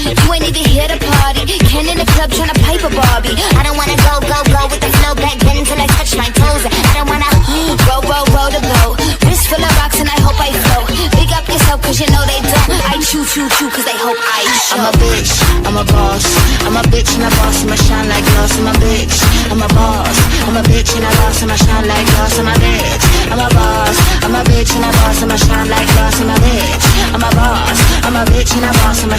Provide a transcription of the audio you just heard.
You ain't even here to party. Ken in the club tryna pipe a Barbie. I don't wanna go, go, go with the flow back then till I touch my toes. I don't wanna roll, roll, roll the boat. Wrist full of rocks and I hope I float. Big up yourself cause you know they don't. I chew, chew, chew cause they hope I show. I'm a bitch, I'm a boss. I'm a bitch and a boss, I'ma shine like gloss. I'm a bitch, I'm a boss. I'm a bitch and a boss, I'ma shine like gloss. I'm a bitch, I'm a boss. I'm a bitch and a boss, I'ma shine like gloss. I'm a bitch, I'm a boss. I'm a bitch and a boss, I'ma